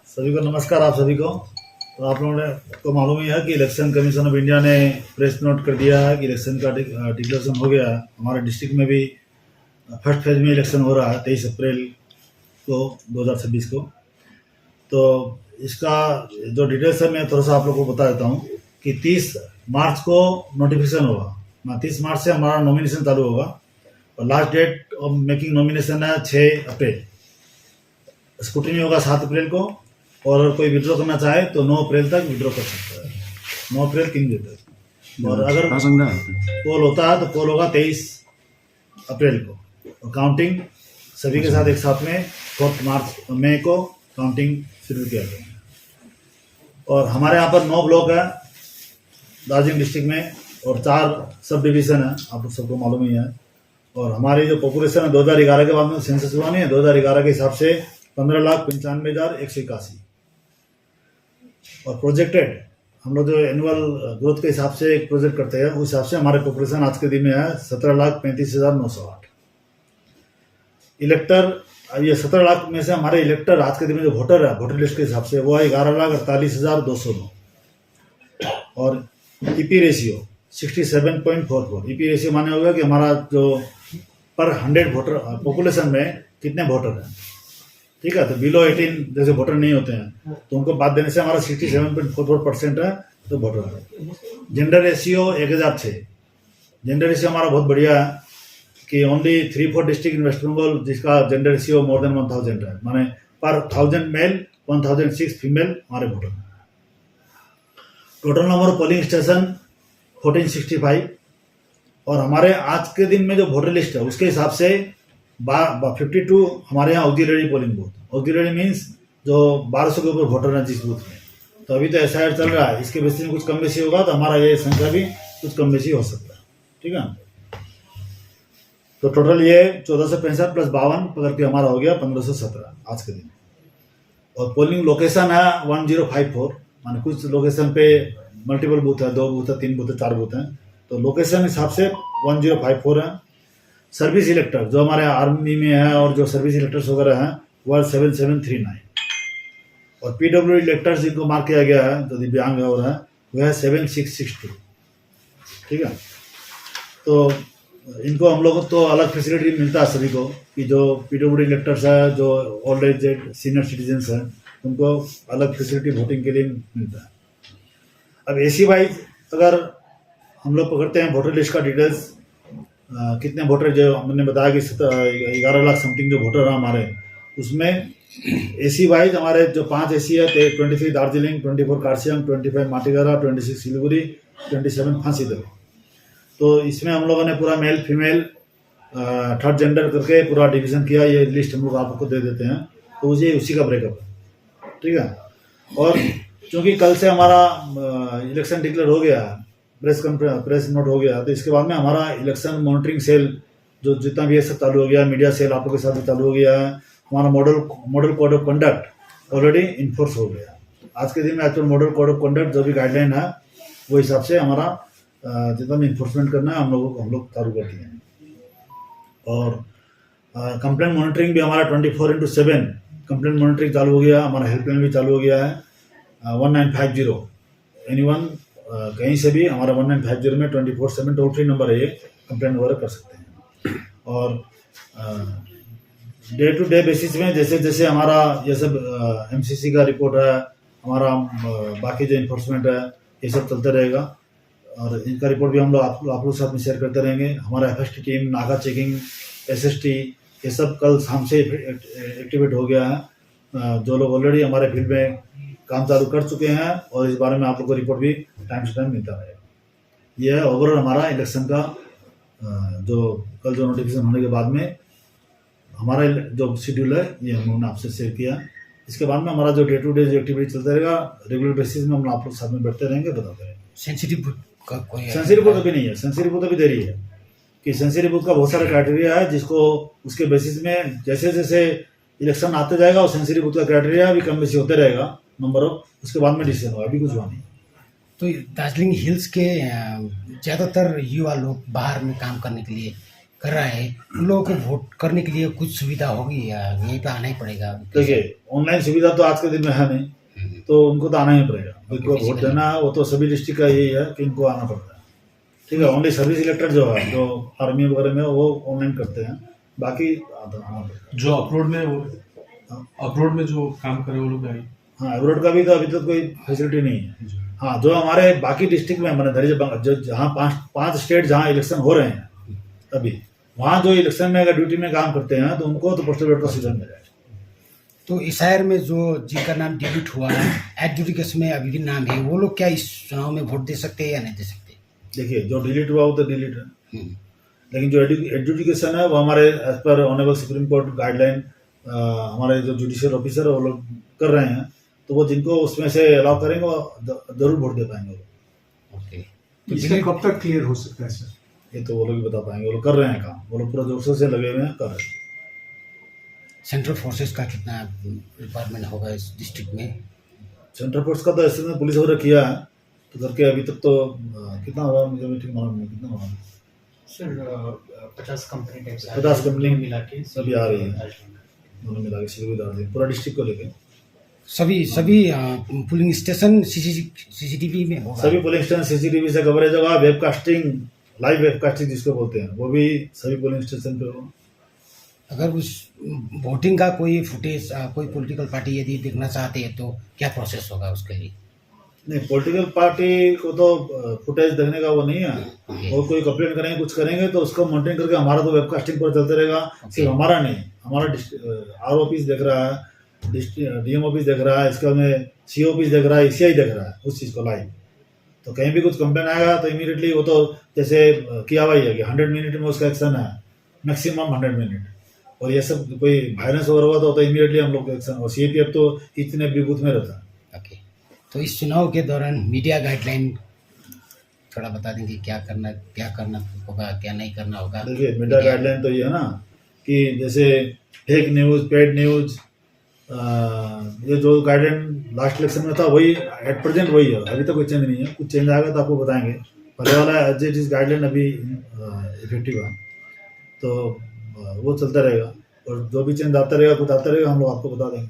सभी को नमस्कार। आप सभी को तो आप लोगों ने को मालूम ही है कि इलेक्शन कमीशन ऑफ इंडिया ने प्रेस नोट कर दिया है कि इलेक्शन का डिक्लेरेशन हो गया है। हमारे डिस्ट्रिक्ट में भी फर्स्ट फेज में इलेक्शन हो रहा है 23 अप्रैल को 2026 को। तो इसका जो डिटेल्स है मैं थोड़ा सा आप लोग को बता देता हूँ कि 30 मार्च को नोटिफिकेशन होगा। 30 मार्च से हमारा नॉमिनेशन चालू होगा और last date of making nomination है 6 अप्रैल। स्क्रूटिनी होगा 7 अप्रैल को और अगर कोई विड्रॉ करना चाहे तो 9 अप्रैल तक विड्रॉ कर सकता है, 9 अप्रैल 3 दिन तक। और अगर पोल होता है तो पोल होगा 23 अप्रैल को और काउंटिंग सभी के साथ एक साथ में 4 मई को काउंटिंग शुरू किया गया। और हमारे यहाँ पर 9 ब्लॉक है दार्जिलिंग डिस्ट्रिक्ट में और 4 सब डिवीज़न है, आप सबको मालूम ही है। और हमारी जो पॉपुलेशन है 2011 के बाद में सेंसस हुआ नहीं है, 2011 के हिसाब से 15,95,181। और प्रोजेक्टेड हम लोग जो एनुअल ग्रोथ के हिसाब से एक प्रोजेक्ट करते हैं उस हिसाब से हमारे पॉपुलेशन आज के दिन में है 17,35,908। इलेक्टर ये 17 लाख में से हमारे इलेक्टर आज के दिन में जो वोटर है वोटर लिस्ट के हिसाब से वो है 11,48,209। और ईपी रेशियो 67.44। ईपी रेशियो माने होगा कि हमारा जो पर 100 वोटर पॉपुलेशन में कितने वोटर हैं, ठीक है। तो बिलो 18 जैसे वोटर नहीं होते हैं तो उनको बात देने से हमारा 67.44% है तो वोटर है। Gender ratio 1006। जेंडर रेशियो हमारा बहुत बढ़िया है कि only 3-4 district in west Bengal जिसका जेंडर रेशियो मोर देन 1000 है, माने पर 1000 मेल 1006 फीमेल हमारे वोटर हैं। Total number of polling station 1465। और हमारे आज के दिन में जो वोटर लिस्ट है उसके हिसाब से 52 हमारे यहाँ auxiliary polling booth. Auxiliary means जो 1200 के ऊपर वोटर हैं जिस बूथ में। तो अभी तो एसआईआर चल रहा है, इसके बेसिस में कुछ कम बेसी होगा तो हमारा ये संख्या भी कुछ कम बेसी हो सकता है, ठीक है। तो टोटल ये 1465 प्लस 52 पकड़ के हमारा हो गया 1517 आज के दिन। और पोलिंग लोकेशन है 1054, माने कुछ लोकेशन पे मल्टीपल बूथ है, 2 बूथ है, 3 बूथ है, 4 बूथ है, तो लोकेशन हिसाब से 1054 है। सर्विस इलेक्टर जो हमारे आर्मी में है और जो सर्विस इलेक्टर्स वगैरह हैं वो 7739। और पीडब्ल्यू इलेक्टर्स जिनको मार्क किया गया है जो दिव्यांग है और है वह है 7662, ठीक है। तो इनको हम लोग तो अलग फैसिलिटी मिलता है सभी को कि जो पीडब्ल्यू इलेक्टर्स है, जो ओल्ड एज सीनियर सिटीजन्स हैं, उनको अलग फैसिलिटी वोटिंग के लिए मिलता है। अब एसी वाइज अगर हम लोग पकड़ते हैं वोटर लिस्ट का डिटेल्स कितने वोटर, जो हमने बताया कि 11 लाख समथिंग जो वोटर हैं हमारे, उसमें एसी वाइज हमारे जो 5 एसी है 23 दार्जिलिंग, 24 कार्सियंग, 25 माटीगारा, 26 सिलीगुड़ी, 27 फांसीदर। तो इसमें हम लोगों ने पूरा मेल फीमेल थर्ड जेंडर करके पूरा डिवीज़न किया। ये लिस्ट हम लोग आपको दे देते हैं तो उसी का ब्रेकअप है, ठीक है। और क्योंकि कल से हमारा इलेक्शन डिक्लेयर हो गया है, प्रेस नोट हो गया, तो इसके बाद में हमारा इलेक्शन मॉनिटरिंग सेल जो जितना भी है सब चालू हो गया, मीडिया सेल आप लोगों के साथ भी चालू हो गया है। हमारा model code of conduct already enforce हो गया। आज के दिन में actual model code of conduct जो भी गाइडलाइन है वो हिसाब से हमारा जितना भी इन्फोर्समेंट करना है हम लोग चालू कर दिए हैं। और कंप्लेंट मॉनिटरिंग भी हमारा 24/7 कंप्लेंट मॉनिटरिंग चालू हो गया। हमारा हेल्पलाइन भी चालू हो गया है 1950। एनीवन कहीं से भी हमारा 1950 में 24/7 टोल फ्री नंबर है, ये कंप्लेंट वगैरह कर सकते हैं। और डे टू डे बेसिस में जैसे जैसे हमारा ये सब एमसीसी का रिपोर्ट है, हमारा बाकी जो इन्फोर्समेंट है ये सब चलता रहेगा। और इनका रिपोर्ट भी हम लोग आप लोगों के साथ में शेयर करते रहेंगे। हमारा एफएसटी टीम, नाका चेकिंग, एसएसटी, ये सब कल शाम से एक्टिवेट हो गया है। जो लोग ऑलरेडी हमारे फील्ड में काम चालू कर चुके हैं और इस बारे में आप लोग को रिपोर्ट भी टाइम से टाइम मिलता रहेगा। यह है ओवरऑल हमारा इलेक्शन का जो कल जो नोटिफिकेशन होने के बाद में हमारा जो शेड्यूल है ये हम लोगों ने आपसे शेयर किया। इसके बाद में हमारा जो डे टू डे जो एक्टिविटी चलता रहेगा, रेगुलर बेसिस में हम आप लोग साथ में बैठते रहेंगे, बताते रहेंगे। सेंसिटिव बूथ का कोई सेंसिटिव बूथ अभी नहीं है, सेंसिटिव बूथ अभी देरी है कि सेंसिटिव बूथ का बहुत सारा क्राइटेरिया है जिसको उसके बेसिस में जैसे जैसे इलेक्शन आते जाएगा और सेंसिटिव बूथ का क्राइटेरिया अभी कम बेसी होते रहेगा नंबर ऑफ, उसके बाद में डिसीजन होगा, अभी कुछ हुआ नहीं। तो दार्जिलिंग हिल्स के ज़्यादातर युवा लोग बाहर में काम करने के लिए कर रहा है, उन लोगों को वोट करने के लिए कुछ सुविधा होगी या यहीं पे आना ही पड़ेगा? देखिए ऑनलाइन सुविधा तो आज के दिन में है नहीं, तो उनको तो आना ही पड़ेगा, क्योंकि वो वोट देना है, वो तो सभी डिस्ट्रिक्ट का यही है कि इनको आना पड़ता है। ठीक है, ओनली सर्विस इलेक्टर जो है, जो आर्मी वगैरह में वो ऑनलाइन करते हैं, बाकी आना पड़ेगा। जो अब्रोड में अब्रोड में जो काम करे वो लोग आए। हाँ, अब्रोड का भी तो अभी तक कोई फैसिलिटी नहीं है। हाँ, जो हमारे बाकी डिस्ट्रिक्ट में मैंने जो जहाँ पांच स्टेट जहाँ इलेक्शन हो रहे हैं अभी, वहाँ जो इलेक्शन में अगर ड्यूटी में काम करते हैं तो उनको तो पोस्टल बैलेट का सुविधा मिल जाएगा। तो एसआईआर में जो जिनका नाम डिलीट हुआ है, एडजुडिकेशन में अभी भी नाम है, वो लोग क्या इस चुनाव में वोट दे सकते हैं या नहीं दे सकते? देखिए, जो डिलीट हुआ वो तो डिलीट है, लेकिन जो एडजुडिकेशन है वो हमारे as per honourable supreme court guideline हमारे जो जुडिशियल ऑफिसर है वो लोग कर रहे हैं, तो वो जिनको उसमें से अलाउ करेंगे वो जरूर वोट दे पाएंगे। ओके, तो इसका कब तक क्लियर हो सकता है सर? ये तो वो लोग ही बता पाएंगे, वो लोग कर रहे हैं काम, वो लोग पूरा जोर से लगे हुए हैं, कर रहे हैं। सेंट्रल फोर्सेस का कितना रिक्वायरमेंट होगा इस डिस्ट्रिक्ट में? सेंट्रल फोर्स का तो ऐसे में पुलिस वगैरह किया है, तो करके अभी तक तो कितना हुआ मुझे भी ठीक मालूम नहीं, कितना हुआ सर 50 कंपनी टाइप 50 कंपनी मिला के सभी आ रही है, दोनों मिला के सभी डाल दी पूरा डिस्ट्रिक्ट को लेके। सभी पुलिंग स्टेशन सीसीटीवी में होगा? सभी पोलिंग स्टेशन सीसीटीवी से कवरेज होगा, वेबकास्टिंग, लाइव वेबकास्टिंग जिसको बोलते हैं, वो भी सभी पोलिंग स्टेशन पे होगा। अगर उस वोटिंग का कोई फुटेज कोई पॉलिटिकल पार्टी यदि देखना चाहते हैं तो क्या प्रोसेस होगा उसके लिए? नहीं, पॉलिटिकल पार्टी को तो फुटेज देखने का वो नहीं है, वो कोई कंप्लेंट करेंगे कुछ करेंगे तो उसको मॉनिटरिंग करके हमारा तो वेबकास्टिंग पर चलते रहेगा। सिर्फ हमारा नहीं, हमारा आर ऑफिस देख रहा है, डीएम ऑफिस देख रहा है, इसका में सी ऑफिस देख रहा है, ईसीआई देख रहा है उस चीज़ को लाइव। तो कहीं भी कुछ कंप्लेन आएगा तो इमीडिएटली वो तो जैसे किया हुआ ही है कि 100 मिनट में उसका एक्शन है, मैक्सिमम 100 मिनट। और ये सब कोई वायलेंस वगैरह हुआ तो इमीडिएटली हम लोग एक्शन, और सीएपीएफ तो इतने भी बूथ में रहता है। ओके, तो इस चुनाव के दौरान मीडिया गाइडलाइन थोड़ा बता देंगे, क्या करना होगा, क्या नहीं करना होगा? देखिए, मीडिया गाइडलाइन तो ये है ना कि जैसे फेक न्यूज़, पेड न्यूज़, ये जो गाइडलाइन लास्ट इलेक्शन में था वही एट प्रेजेंट वही है, अभी तक कोई चेंज नहीं है। कुछ चेंज आएगा तो आपको बताएंगे। पहले वाला एज इट इज गाइडलाइन अभी इफेक्टिव है, तो वो चलता रहेगा, और जो भी चेंज आता रहेगा, कुछ आता रहेगा, हम लोग आपको बता देंगे।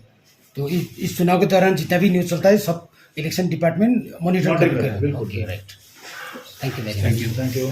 तो इस चुनाव के दौरान जितना भी न्यूज़ चलता है सब इलेक्शन डिपार्टमेंट मॉनिटर Monitor करेगा? बिल्कुल। Okay, right, thank you very much. Thank you.